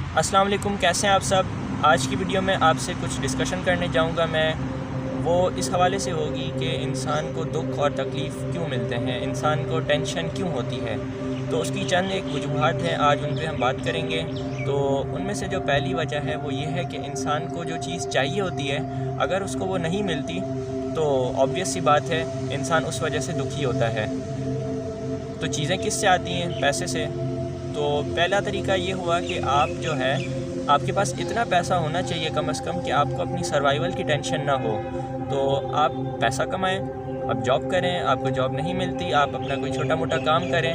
السلام علیکم، کیسے ہیں آپ سب؟ آج کی ویڈیو میں آپ سے کچھ ڈسکشن کرنے جاؤں گا میں، وہ اس حوالے سے ہوگی کہ انسان کو دکھ اور تکلیف کیوں ملتے ہیں، انسان کو ٹینشن کیوں ہوتی ہے۔ تو اس کی چند ایک وجوہات ہیں، آج ان پہ ہم بات کریں گے۔ تو ان میں سے جو پہلی وجہ ہے وہ یہ ہے کہ انسان کو جو چیز چاہیے ہوتی ہے، اگر اس کو وہ نہیں ملتی تو آبویس سی بات ہے انسان اس وجہ سے دکھی ہوتا ہے۔ تو چیزیں کس سے آتی ہیں؟ پیسے سے۔ تو پہلا طریقہ یہ ہوا کہ آپ جو ہے آپ کے پاس اتنا پیسہ ہونا چاہیے کم از کم کہ آپ کو اپنی سروائیول کی ٹینشن نہ ہو۔ تو آپ پیسہ کمائیں، اب جاب کریں، آپ کو جاب نہیں ملتی، آپ اپنا کوئی چھوٹا موٹا کام کریں۔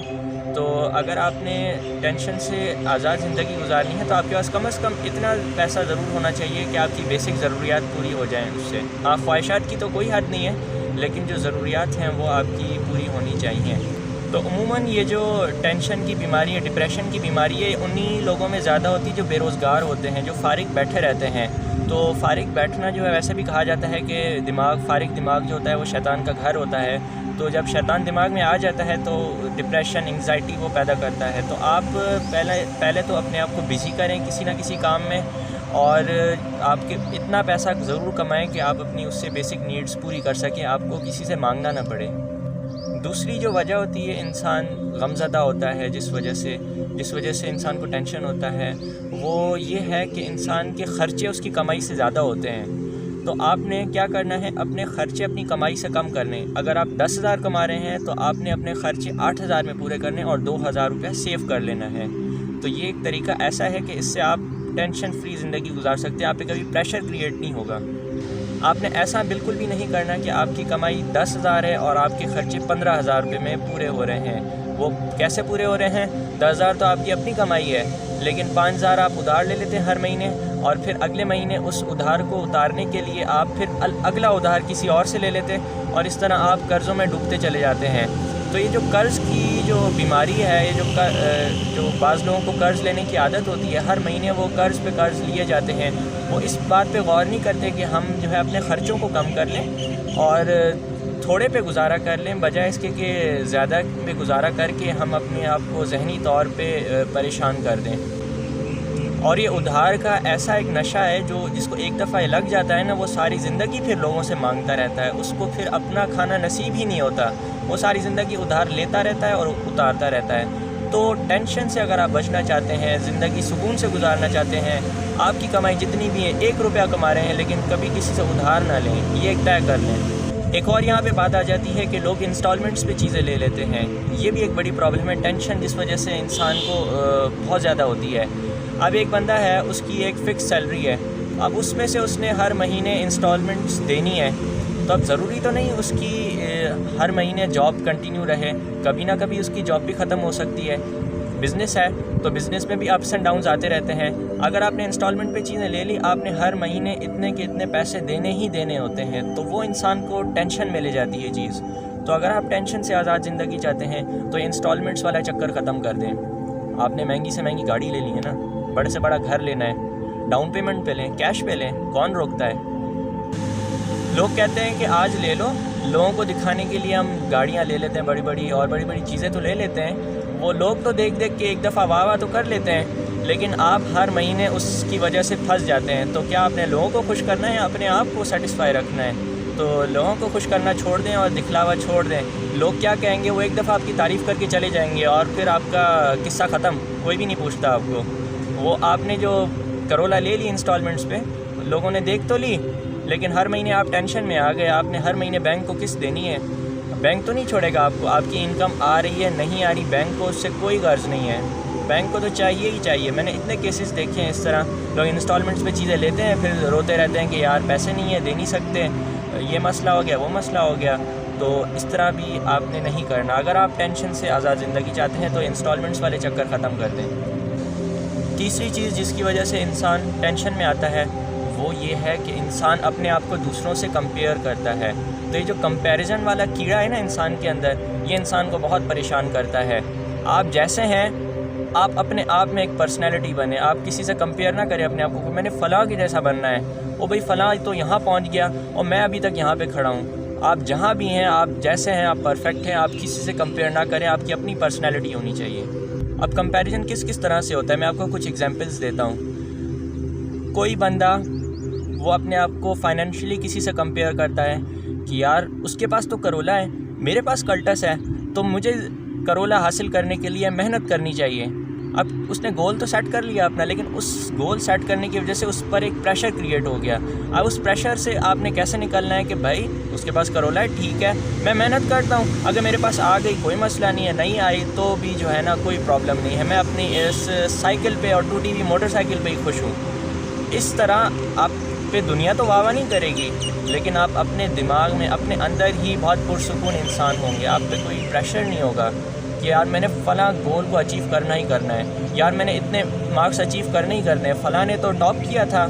تو اگر آپ نے ٹینشن سے آزاد زندگی گزارنی ہے تو آپ کے پاس کم از کم اتنا پیسہ ضرور ہونا چاہیے کہ آپ کی بیسک ضروریات پوری ہو جائیں اس سے۔ خواہشات کی تو کوئی حد نہیں ہے، لیکن جو ضروریات ہیں وہ آپ کی پوری ہونی چاہیے۔ تو عموماً یہ جو ٹینشن کی بیماری ہے، ڈپریشن کی بیماری ہے، انہی لوگوں میں زیادہ ہوتی ہے جو بے روزگار ہوتے ہیں، جو فارغ بیٹھے رہتے ہیں۔ تو فارغ بیٹھنا جو ہے ویسے بھی کہا جاتا ہے کہ فارغ دماغ جو ہوتا ہے وہ شیطان کا گھر ہوتا ہے۔ تو جب شیطان دماغ میں آ جاتا ہے تو ڈپریشن، انگزائٹی وہ پیدا کرتا ہے۔ تو آپ پہلے تو اپنے آپ کو بزی کریں کسی نہ کسی کام میں، اور آپ کے اتنا پیسہ ضرور کمائیں کہ آپ اپنی اس سے بیسک نیڈز پوری کر سکیں، آپ کو کسی سے مانگنا نہ پڑے۔ دوسری جو وجہ ہوتی ہے انسان غمزدہ ہوتا ہے جس وجہ سے انسان کو ٹینشن ہوتا ہے، وہ یہ ہے کہ انسان کے خرچے اس کی کمائی سے زیادہ ہوتے ہیں۔ تو آپ نے کیا کرنا ہے، اپنے خرچے اپنی کمائی سے کم کرنے۔ اگر آپ 10,000 کما رہے ہیں تو آپ نے اپنے خرچے 8,000 میں پورے کرنے اور 2,000 روپیہ سیو کر لینا ہے۔ تو یہ ایک طریقہ ایسا ہے کہ اس سے آپ ٹینشن فری زندگی گزار سکتے ہیں، آپ پہ کبھی پریشر کریٹ نہیں ہوگا۔ آپ نے ایسا بالکل بھی نہیں کرنا کہ آپ کی کمائی 10,000 ہے اور آپ کے خرچے 15,000 روپے میں پورے ہو رہے ہیں۔ وہ کیسے پورے ہو رہے ہیں؟ 10,000 تو آپ کی اپنی کمائی ہے، لیکن 5,000 آپ ادھار لے لیتے ہیں ہر مہینے، اور پھر اگلے مہینے اس ادھار کو اتارنے کے لیے آپ پھر اگلا ادھار کسی اور سے لے لیتے، اور اس طرح آپ قرضوں میں ڈوبتے چلے جاتے ہیں۔ تو یہ جو قرض کی جو بیماری ہے، یہ جو بعض لوگوں کو قرض لینے کی عادت ہوتی ہے، ہر مہینے وہ قرض پہ قرض لیے جاتے ہیں، وہ اس بات پہ غور نہیں کرتے کہ ہم جو ہے اپنے خرچوں کو کم کر لیں اور تھوڑے پہ گزارا کر لیں، بجائے اس کے کہ زیادہ پہ گزارا کر کے ہم اپنے آپ کو ذہنی طور پہ پریشان کر دیں۔ اور یہ ادھار کا ایسا ایک نشہ ہے جس کو ایک دفعہ لگ جاتا ہے نا، وہ ساری زندگی پھر لوگوں سے مانگتا رہتا ہے، اس کو پھر اپنا کھانا نصیب ہی نہیں ہوتا، وہ ساری زندگی ادھار لیتا رہتا ہے اور اتارتا رہتا ہے۔ تو ٹینشن سے اگر آپ بچنا چاہتے ہیں، زندگی سکون سے گزارنا چاہتے ہیں، آپ کی کمائی جتنی بھی ہے 1 روپیہ کما رہے ہیں لیکن کبھی کسی سے ادھار نہ لیں، یہ ایک طے کر لیں۔ ایک اور یہاں پہ بات آ جاتی ہے کہ لوگ انسٹالمنٹس پہ چیزیں لے لیتے ہیں، یہ بھی ایک بڑی پرابلم ہے، ٹینشن جس وجہ سے انسان کو بہت زیادہ ہوتی ہے۔ اب ایک بندہ ہے، اس کی ایک فکس سیلری ہے، اب اس میں سے اس نے ہر مہینے انسٹالمنٹس دینی ہے، تو اب ضروری تو نہیں اس کی ہر مہینے جاب کنٹینیو رہے، کبھی نہ کبھی اس کی جاب بھی ختم ہو سکتی ہے۔ بزنس ہے تو بزنس میں بھی اپس اینڈ ڈاؤنز آتے رہتے ہیں۔ اگر آپ نے انسٹالمنٹ پہ چیزیں لے لی، آپ نے ہر مہینے اتنے کے اتنے پیسے دینے ہی دینے ہوتے ہیں، تو وہ انسان کو ٹینشن میں لے جاتی ہے چیز۔ تو اگر آپ ٹینشن سے آزاد زندگی چاہتے ہیں تو انسٹالمنٹس والا چکر ختم کر دیں۔ آپ نے مہنگی سے مہنگی گاڑی لے لی ہے نا، بڑے سے بڑا گھر لینا ہے، ڈاؤن پیمنٹ پہ لیں، کیش پہ لیں، کون روکتا ہے؟ لوگ کہتے ہیں کہ آج لے لو، لوگوں کو دکھانے کے لیے ہم گاڑیاں لے لیتے ہیں بڑی بڑی، اور بڑی بڑی چیزیں تو لے لیتے ہیں، وہ لوگ تو دیکھ کے ایک دفعہ واہ تو کر لیتے ہیں، لیکن آپ ہر مہینے اس کی وجہ سے پھنس جاتے ہیں۔ تو کیا آپ نے لوگوں کو خوش کرنا ہے یا اپنے آپ کو سیٹسفائی رکھنا ہے؟ تو لوگوں کو خوش کرنا چھوڑ دیں اور دکھلاوا چھوڑ دیں۔ لوگ کیا کہیں گے، وہ ایک دفعہ آپ کی تعریف کر کے چلے جائیں گے اور پھر آپ کا قصہ ختم، کوئی بھی نہیں پوچھتا آپ کو۔ وہ آپ نے جو کرولا لے لی انسٹالمنٹس پہ، لوگوں نے دیکھ تو لی، لیکن ہر مہینے آپ ٹینشن میں آ گئے، آپ نے ہر مہینے بینک کو قسط دینی ہے۔ بینک تو نہیں چھوڑے گا آپ کو، آپ کی انکم آ رہی ہے نہیں آ رہی، بینک کو اس سے کوئی غرض نہیں ہے، بینک کو تو چاہیے ہی چاہیے۔ میں نے اتنے کیسز دیکھے ہیں اس طرح، لوگ انسٹالمنٹس پہ چیزیں لیتے ہیں پھر روتے رہتے ہیں کہ یار پیسے نہیں ہیں، دے نہیں سکتے، یہ مسئلہ ہو گیا وہ مسئلہ ہو گیا۔ تو اس طرح بھی آپ نے نہیں کرنا۔ اگر آپ ٹینشن سے آزاد زندگی چاہتے ہیں تو انسٹالمنٹس والے چکر ختم کر دیں۔ تیسری چیز جس کی وجہ سے انسان ٹینشن میں آتا ہے وہ یہ ہے کہ انسان اپنے آپ کو دوسروں سے کمپیئر کرتا ہے۔ تو یہ جو کمپیریزن والا کیڑا ہے نا انسان کے اندر، یہ انسان کو بہت پریشان کرتا ہے۔ آپ جیسے ہیں، آپ اپنے آپ میں ایک پرسنالٹی بنے، آپ کسی سے کمپیئر نہ کریں اپنے آپ کو کہ میں نے فلاں کے جیسا بننا ہے، وہ بھائی فلاں تو یہاں پہنچ گیا اور میں ابھی تک یہاں پہ کھڑا ہوں۔ آپ جہاں بھی ہیں، آپ جیسے ہیں، آپ پرفیکٹ ہیں، آپ کسی سے کمپیئر نہ کریں، آپ کی اپنی پرسنالٹی ہونی چاہیے۔ اب کمپیریزن کس طرح سے ہوتا ہے، میں آپ کو کچھ ایگزامپلس دیتا ہوں۔ کوئی بندہ وہ اپنے آپ کو فائنینشلی کسی سے کمپیئر کرتا ہے کہ یار اس کے پاس تو کرولا ہے، میرے پاس کلٹس ہے، تو مجھے کرولا حاصل کرنے کے لیے محنت کرنی چاہیے۔ اب اس نے گول تو سیٹ کر لیا اپنا، لیکن اس گول سیٹ کرنے کی وجہ سے اس پر ایک پریشر کریٹ ہو گیا۔ اب اس پریشر سے آپ نے کیسے نکلنا ہے کہ بھائی اس کے پاس کرولا ہے، ٹھیک ہے میں محنت کرتا ہوں، اگر میرے پاس آ گئی کوئی مسئلہ نہیں ہے، نہیں آئی تو بھی جو ہے نا کوئی پرابلم نہیں ہے، میں اپنی اس سائیکل پہ اور ٹوٹی ہوئی موٹر سائیکل پہ ہی خوش ہوں۔ اس طرح آپ پہ دنیا تو واہ نہیں کرے گی، لیکن آپ اپنے دماغ میں اپنے اندر ہی بہت پرسکون انسان ہوں گے۔ آپ پہ کوئی پریشر نہیں ہوگا کہ یار میں نے فلاں گول کو اچیو کرنا ہی کرنا ہے، یار میں نے اتنے مارکس اچیو کرنے ہی کرنے ہیں، فلاں نے تو ٹاپ کیا تھا،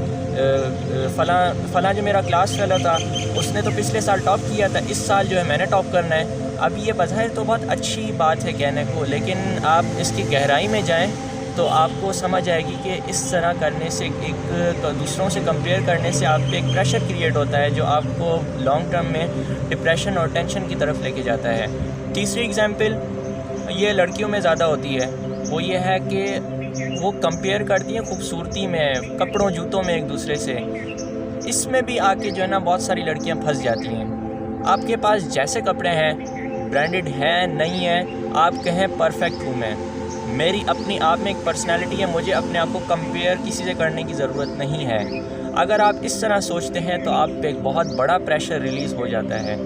فلاں جو میرا کلاس فیلو تھا اس نے تو پچھلے سال ٹاپ کیا تھا، اس سال جو ہے میں نے ٹاپ کرنا ہے۔ اب یہ بظاہر تو بہت اچھی بات ہے کہنے کو، لیکن آپ اس کی گہرائی میں جائیں تو آپ کو سمجھ آئے گی کہ اس طرح کرنے سے ایک دوسروں سے کمپیئر کرنے سے آپ پہ ایک پریشر کریٹ ہوتا ہے جو آپ کو لانگ ٹرم میں ڈپریشن اور ٹینشن کی طرف لے کے جاتا ہے۔ تیسری ایگزامپل یہ لڑکیوں میں زیادہ ہوتی ہے، وہ یہ ہے کہ وہ کمپیئر کرتی ہیں خوبصورتی میں، کپڑوں جوتوں میں ایک دوسرے سے۔ اس میں بھی آ کے جو ہے نا بہت ساری لڑکیاں پھنس جاتی ہیں۔ آپ کے پاس جیسے کپڑے ہیں، برانڈڈ ہیں نہیں ہیں، آپ کہیں پرفیکٹ ہوں میری اپنی آپ میں ایک پرسنالٹی ہے، مجھے اپنے آپ کو کمپیئر کسی سے کرنے کی ضرورت نہیں ہے۔ اگر آپ اس طرح سوچتے ہیں تو آپ پہ ایک بہت بڑا پریشر ریلیز ہو جاتا ہے۔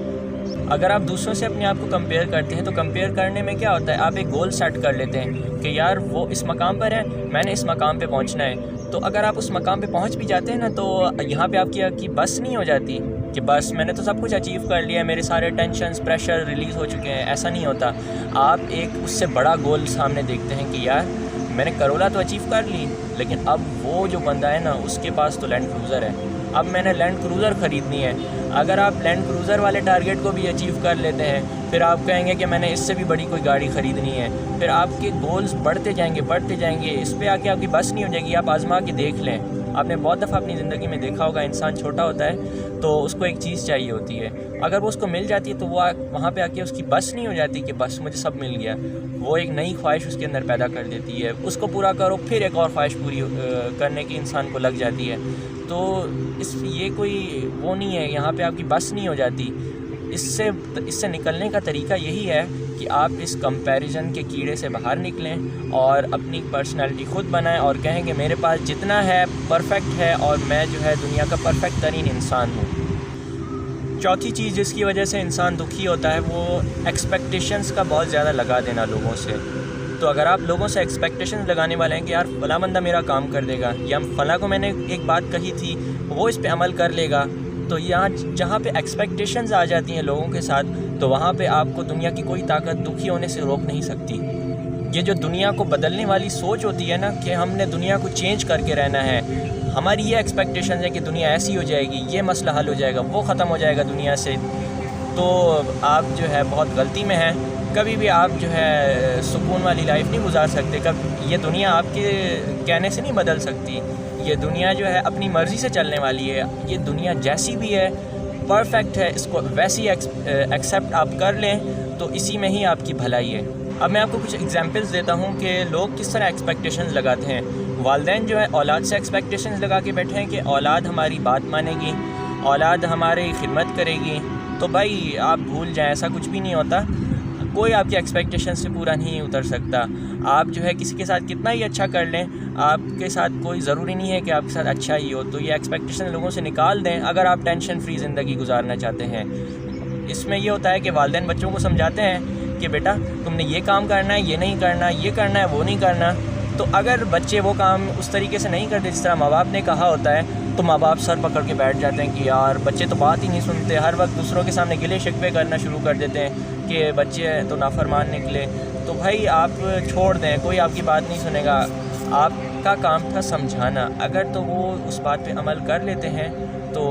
اگر آپ دوسروں سے اپنے آپ کو کمپیئر کرتے ہیں تو کمپیئر کرنے میں کیا ہوتا ہے، آپ ایک گول سیٹ کر لیتے ہیں کہ یار وہ اس مقام پر ہے، میں نے اس مقام پہ پہنچنا ہے۔ تو اگر آپ اس مقام پہ پہنچ بھی جاتے ہیں نا تو یہاں پہ آپ کی بس نہیں ہو جاتی کہ بس میں نے تو سب کچھ اچیو کر لیا ہے، میرے سارے ٹینشنز پریشر ریلیز ہو چکے ہیں، ایسا نہیں ہوتا۔ آپ ایک اس سے بڑا گول سامنے دیکھتے ہیں کہ یار میں نے کرولا تو اچیو کر لی، لیکن اب وہ جو بندہ ہے نا اس کے پاس تو لینڈ کروزر ہے، اب میں نے لینڈ کروزر خریدنی ہے۔ اگر آپ لینڈ کروزر والے ٹارگیٹ کو بھی اچیو کر لیتے ہیں، پھر آپ کہیں گے کہ میں نے اس سے بھی بڑی کوئی گاڑی خریدنی ہے، پھر آپ کے گولز بڑھتے جائیں گے، اس پہ آ کے آپ کی بس نہیں ہو جائے گی۔ آپ آزما کے دیکھ لیں، آپ نے بہت دفعہ اپنی زندگی میں دیکھا ہوگا انسان چھوٹا ہوتا ہے تو اس کو ایک چیز چاہیے ہوتی ہے، اگر وہ اس کو مل جاتی ہے تو وہ وہاں پہ آ کے اس کی بس نہیں ہو جاتی کہ بس مجھے سب مل گیا، وہ ایک نئی خواہش اس کے اندر پیدا کر دیتی ہے، اس کو پورا کرو پھر ایک اور خواہش پوری کرنے کی انسان کو لگ جاتی ہے۔ تو یہ کوئی وہ نہیں ہے، یہاں پہ آپ کی بس نہیں ہو جاتی۔ اس سے نکلنے کا طریقہ یہی ہے کہ آپ اس کمپیریزن کے کیڑے سے باہر نکلیں اور اپنی پرسنالٹی خود بنائیں اور کہیں کہ میرے پاس جتنا ہے پرفیکٹ ہے اور میں جو ہے دنیا کا پرفیکٹ ترین انسان ہوں۔ چوتھی چیز جس کی وجہ سے انسان دکھی ہوتا ہے وہ ایکسپیکٹیشنز کا بہت زیادہ لگا دینا لوگوں سے۔ تو اگر آپ لوگوں سے ایکسپیکٹیشنز لگانے والے ہیں کہ یار فلاں بندہ میرا کام کر دے گا، یا فلاں کو میں نے ایک بات کہی تھی وہ اس پہ عمل کر لے گا، تو یہاں جہاں پہ ایکسپیکٹیشنز آ جاتی ہیں لوگوں کے ساتھ تو وہاں پہ آپ کو دنیا کی کوئی طاقت دکھی ہونے سے روک نہیں سکتی۔ یہ جو دنیا کو بدلنے والی سوچ ہوتی ہے نا کہ ہم نے دنیا کو چینج کر کے رہنا ہے، ہماری یہ ایکسپیکٹیشنز ہے کہ دنیا ایسی ہو جائے گی، یہ مسئلہ حل ہو جائے گا، وہ ختم ہو جائے گا دنیا سے، تو آپ جو ہے بہت غلطی میں ہیں۔ کبھی بھی آپ جو ہے سکون والی لائف نہیں گزار سکتے، یہ دنیا آپ کے کہنے سے نہیں بدل سکتی، یہ دنیا جو ہے اپنی مرضی سے چلنے والی ہے، یہ دنیا جیسی بھی ہے پرفیکٹ ہے، اس کو ویسی ایکسیپٹ آپ کر لیں تو اسی میں ہی آپ کی بھلائی ہے۔ اب میں آپ کو کچھ ایگزامپلز دیتا ہوں کہ لوگ کس طرح ایکسپیکٹیشنز لگاتے ہیں۔ والدین جو ہے اولاد سے ایکسپیکٹیشنز لگا کے بیٹھے ہیں کہ اولاد ہماری بات مانے گی، اولاد ہماری خدمت کرے گی، تو بھائی آپ بھول جائیں ایسا کچھ بھی نہیں ہوتا، کوئی آپ کی ایکسپیکٹیشن سے پورا نہیں اتر سکتا۔ آپ جو ہے کسی کے ساتھ کتنا ہی اچھا کر لیں، آپ کے ساتھ کوئی ضروری نہیں ہے کہ آپ کے ساتھ اچھا ہی ہو، تو یہ ایکسپیکٹیشن لوگوں سے نکال دیں اگر آپ ٹینشن فری زندگی گزارنا چاہتے ہیں۔ اس میں یہ ہوتا ہے کہ والدین بچوں کو سمجھاتے ہیں کہ بیٹا تم نے یہ کام کرنا ہے، یہ نہیں کرنا، یہ کرنا ہے، وہ نہیں کرنا، تو اگر بچے وہ کام اس طریقے سے نہیں کرتے جس طرح ماں باپ نے کہا ہوتا ہے تو ماں باپ سر پکڑ کے بیٹھ جاتے ہیں کہ یار بچے تو بات ہی نہیں سنتے، ہر وقت دوسروں کے سامنے گلے شکوے کرنا شروع کر دیتے ہیں کہ بچے تو نافرمان نکلے۔ تو بھائی آپ چھوڑ دیں، کوئی آپ کی بات نہیں سنے گا، آپ کا کام تھا سمجھانا، اگر تو وہ اس بات پہ عمل کر لیتے ہیں تو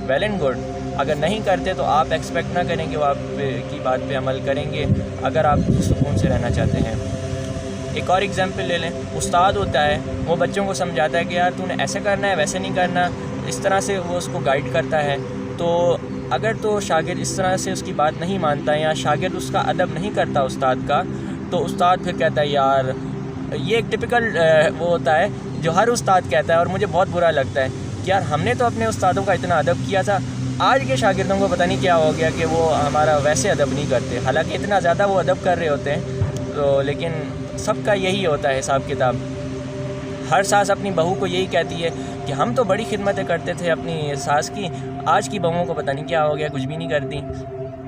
ویل اینڈ گڈ، اگر نہیں کرتے تو آپ ایکسپیکٹ نہ کریں کہ وہ آپ کی بات پہ عمل کریں گے اگر آپ سکون سے رہنا چاہتے ہیں۔ ایک اور ایگزامپل لے لیں، استاد ہوتا ہے وہ بچوں کو سمجھاتا ہے کہ یار تو نے ایسے کرنا ہے ویسے نہیں کرنا، اس طرح سے وہ اس کو گائیڈ کرتا ہے، تو اگر تو شاگرد اس طرح سے اس کی بات نہیں مانتا یا شاگرد اس کا ادب نہیں کرتا استاد کا، تو استاد پھر کہتا ہے یار یہ ایک ٹپیکل وہ ہوتا ہے جو ہر استاد کہتا ہے، اور مجھے بہت برا لگتا ہے کہ یار ہم نے تو اپنے استادوں کا اتنا ادب کیا تھا، آج کے شاگردوں کو پتہ نہیں کیا ہو گیا کہ وہ ہمارا ویسے ادب نہیں کرتے، حالانکہ اتنا زیادہ وہ ادب کر رہے ہوتے ہیں۔ تو لیکن سب کا یہی ہوتا ہے حساب کتاب۔ ہر ساس اپنی بہو کو یہی کہتی ہے کہ ہم تو بڑی خدمتیں کرتے تھے اپنی ساس کی، آج کی بہوؤں کو پتہ نہیں کیا ہو گیا، کچھ بھی نہیں کرتی۔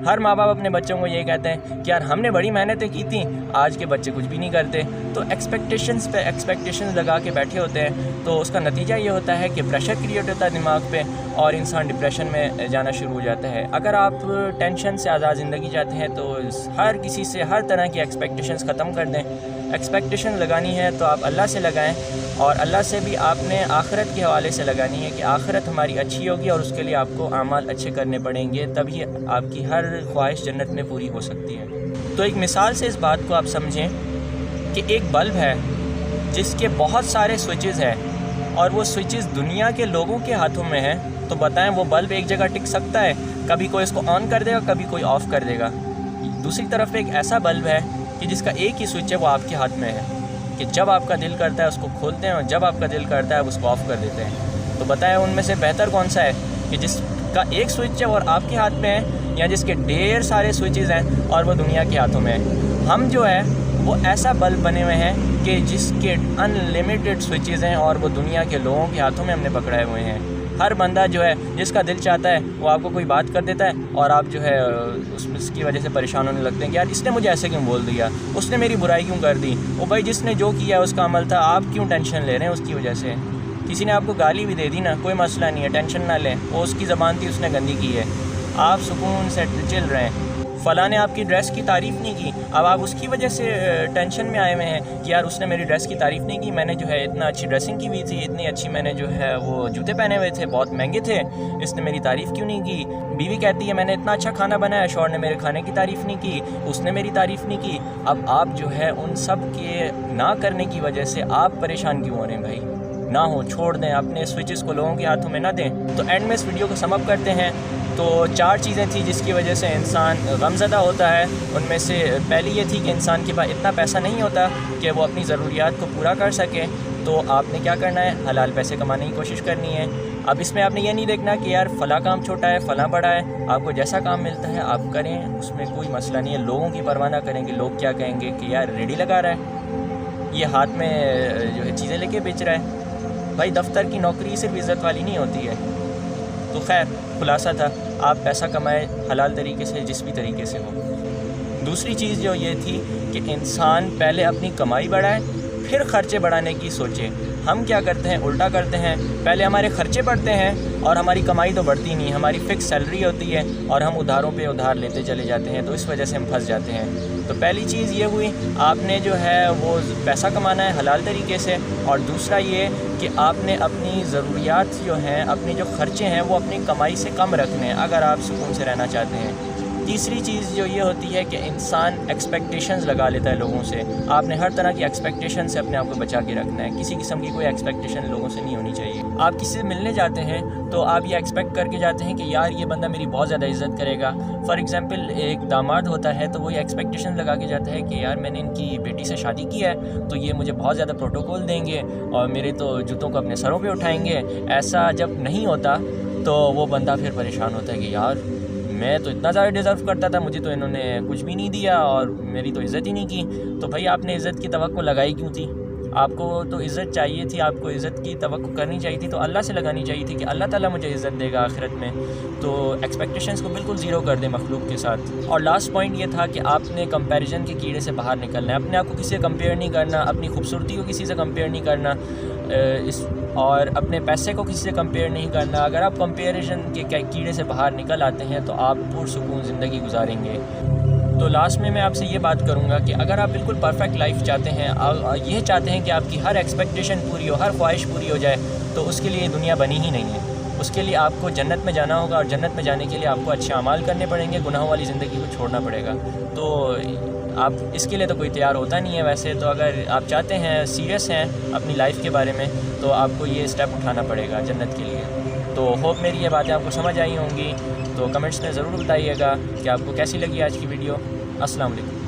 ہر ماں باپ اپنے بچوں کو یہی کہتے ہیں کہ یار ہم نے بڑی محنتیں کی تھیں، آج کے بچے کچھ بھی نہیں کرتے۔ تو ایکسپیکٹیشنز پہ ایکسپیکٹیشنز لگا کے بیٹھے ہوتے ہیں، تو اس کا نتیجہ یہ ہوتا ہے کہ پریشر کریٹ ہوتا ہے دماغ پہ، اور انسان ڈپریشن میں جانا شروع ہو جاتا ہے۔ اگر آپ ٹینشن سے آزاد زندگی چاہتے ہیں تو ہر کسی سے ہر طرح کی ایکسپیکٹیشنز ختم کر دیں۔ ایکسپیکٹیشن لگانی ہے تو آپ اللہ سے لگائیں، اور اللہ سے بھی آپ نے آخرت کے حوالے سے لگانی ہے کہ آخرت ہماری اچھی ہوگی، اور اس کے لیے آپ کو اعمال اچھے کرنے پڑیں گے، تبھی آپ کی ہر خواہش جنت میں پوری ہو سکتی ہے۔ تو ایک مثال سے اس بات کو آپ سمجھیں کہ ایک بلب ہے جس کے بہت سارے سوئچز ہیں، اور وہ سوئچز دنیا کے لوگوں کے ہاتھوں میں ہیں، تو بتائیں وہ بلب ایک جگہ ٹک سکتا ہے؟ کبھی کوئی اس کو آن کر دے گا، کبھی کوئی آف کر دے گا۔ دوسری طرف ایک ایسا بلب ہے کہ جس کا ایک ہی سوئچ ہے، وہ آپ کے ہاتھ میں ہے کہ جب آپ کا دل کرتا ہے اس کو کھولتے ہیں، اور جب آپ کا دل کرتا ہے اس کو آف کر دیتے ہیں۔ تو بتائیں ان میں سے بہتر کون سا ہے، کہ جس کا ایک سوئچ ہے اور آپ کے ہاتھ میں ہے، یا جس کے ڈھیر سارے سوئچز ہیں اور وہ دنیا کے ہاتھوں میں ہے؟ ہم جو ہے وہ ایسا بلب بنے ہوئے ہیں کہ جس کے ان لمیٹڈ سوئچز ہیں، اور وہ دنیا کے لوگوں کے ہاتھوں میں ہم نے پکڑائے ہوئے ہیں۔ ہر بندہ جو ہے جس کا دل چاہتا ہے وہ آپ کو کوئی بات کر دیتا ہے، اور آپ جو ہے اس کی وجہ سے پریشان ہونے لگتے ہیں کہ یار اس نے مجھے ایسے کیوں بول دیا، اس نے میری برائی کیوں کر دی، وہ بھائی جس نے جو کیا اس کا عمل تھا، آپ کیوں ٹینشن لے رہے ہیں اس کی وجہ سے؟ کسی نے آپ کو گالی بھی دے دی نا، کوئی مسئلہ نہیں ہے، ٹینشن نہ لیں، وہ اس کی زبان تھی، اس نے گندی کی ہے، آپ سکون سے چل رہے ہیں۔ فلاں نے آپ کی ڈریس کی تعریف نہیں کی، اب آپ اس کی وجہ سے ٹینشن میں آئے ہوئے ہیں کہ یار اس نے میری ڈریس کی تعریف نہیں کی، میں نے جو ہے اتنا اچھی ڈریسنگ کی ہوئی تھی، اتنی اچھی میں نے جو ہے وہ جوتے پہنے ہوئے تھے، بہت مہنگے تھے، اس نے میری تعریف کیوں نہیں کی۔ بیوی کہتی ہے میں نے اتنا اچھا کھانا بنایا، شوہر نے میرے کھانے کی تعریف نہیں کی، اس نے میری تعریف نہیں کی۔ اب آپ جو ہے ان سب کے نہ کرنے کی وجہ سے آپ پریشان کیوں ہو رہے ہیں بھائی؟ نہ ہو، چھوڑ دیں، اپنے سوئچز کو لوگوں کے ہاتھوں میں نہ دیں۔ تو اینڈ میں اس ویڈیو کو سم اپ کرتے ہیں۔ تو 4 چیزیں تھیں جس کی وجہ سے انسان غمزدہ ہوتا ہے۔ ان میں سے پہلی یہ تھی کہ انسان کے پاس اتنا پیسہ نہیں ہوتا کہ وہ اپنی ضروریات کو پورا کر سکے۔ تو آپ نے کیا کرنا ہے؟ حلال پیسے کمانے کی کوشش کرنی ہے۔ اب اس میں آپ نے یہ نہیں دیکھنا کہ یار فلاں کام چھوٹا ہے، فلاں بڑا ہے، آپ کو جیسا کام ملتا ہے آپ کریں، اس میں کوئی مسئلہ نہیں ہے۔ لوگوں کی پرواہ نہ کریں کہ لوگ کیا کہیں گے، کہ یار ریڈی لگا رہا ہے، یہ ہاتھ میں جو ہے چیزیں لے کے بیچ رہا ہے۔ بھائی دفتر کی نوکری صرف عزت والی نہیں ہوتی ہے۔ تو خیر خلاصہ تھا، آپ پیسہ کمائیں حلال طریقے سے، جس بھی طریقے سے ہو۔ دوسری چیز جو یہ تھی کہ انسان پہلے اپنی کمائی بڑھائے، پھر خرچے بڑھانے کی سوچے۔ ہم کیا کرتے ہیں؟ الٹا کرتے ہیں، پہلے ہمارے خرچے بڑھتے ہیں اور ہماری کمائی تو بڑھتی نہیں، ہماری فکس سیلری ہوتی ہے اور ہم ادھاروں پہ ادھار لیتے چلے جاتے ہیں، تو اس وجہ سے ہم پھنس جاتے ہیں۔ تو پہلی چیز یہ ہوئی، آپ نے جو ہے وہ پیسہ کمانا ہے حلال طریقے سے، اور دوسرا یہ کہ آپ نے اپنی ضروریات جو ہیں، اپنے جو خرچے ہیں وہ اپنی کمائی سے کم رکھنے ہیں اگر آپ سکون سے رہنا چاہتے ہیں۔ تیسری چیز جو یہ ہوتی ہے کہ انسان ایکسپیکٹیشنز لگا لیتا ہے لوگوں سے۔ آپ نے ہر طرح کی ایکسپیکٹیشن سے اپنے آپ کو بچا کے رکھنا ہے، کسی قسم کی کوئی ایکسپیکٹیشن لوگوں سے نہیں ہونی چاہیے۔ آپ کسی سے ملنے جاتے ہیں تو آپ یہ ایکسپیکٹ کر کے جاتے ہیں کہ یار یہ بندہ میری بہت زیادہ عزت کرے گا۔ فار ایگزامپل ایک داماد ہوتا ہے تو وہ یہ ایکسپیکٹیشن لگا کے جاتا ہے کہ یار میں نے ان کی بیٹی سے شادی کی ہے تو یہ مجھے بہت زیادہ پروٹوکول دیں گے اور میرے تو جوتوں کو اپنے سروں پہ اٹھائیں گے۔ ایسا جب نہیں ہوتا تو وہ بندہ پھر پریشان ہوتا ہے کہ یار میں تو اتنا زیادہ ڈیزرو کرتا تھا، مجھے تو انہوں نے کچھ بھی نہیں دیا اور میری تو عزت ہی نہیں کی۔ تو بھائی آپ نے عزت کی توقع لگائی کیوں تھی؟ آپ کو تو عزت چاہیے تھی، آپ کو عزت کی توقع کرنی چاہیے تھی، تو اللہ سے لگانی چاہیے تھی کہ اللہ تعالیٰ مجھے عزت دے گا آخرت میں۔ تو ایکسپیکٹیشنز کو بالکل زیرو کر دیں مخلوق کے ساتھ۔ اور لاسٹ پوائنٹ یہ تھا کہ آپ نے کمپیریزن کے کیڑے سے باہر نکلنا ہے، اپنے آپ کو کسی سے کمپیئر نہیں کرنا، اپنی خوبصورتی کو کسی سے کمپیئر نہیں کرنا، اور اپنے پیسے کو کسی سے کمپیئر نہیں کرنا۔ اگر آپ کمپیریزن کے کیڑے سے باہر نکل آتے ہیں تو آپ پرسکون زندگی گزاریں گے۔ تو لاسٹ میں آپ سے یہ بات کروں گا کہ اگر آپ بالکل پرفیکٹ لائف چاہتے ہیں، یہ چاہتے ہیں کہ آپ کی ہر ایکسپیکٹیشن پوری ہو، ہر خواہش پوری ہو جائے، تو اس کے لیے دنیا بنی ہی نہیں ہے۔ اس کے لیے آپ کو جنت میں جانا ہوگا، اور جنت میں جانے کے لیے آپ کو اچھے اعمال کرنے پڑیں گے، گناہوں والی زندگی کو چھوڑنا پڑے گا۔ تو آپ اس کے لیے تو کوئی تیار ہوتا نہیں ہے ویسے، تو اگر آپ چاہتے ہیں، سیریس ہیں اپنی لائف کے بارے میں، تو آپ کو یہ اسٹیپ اٹھانا پڑے گا جنت کے لیے۔ تو ہوپ میری یہ باتیں آپ کو سمجھ آئی ہوں گی۔ تو کمنٹس میں ضرور بتائیے گا کہ آپ کو کیسی لگی آج کی ویڈیو۔ السلام علیکم۔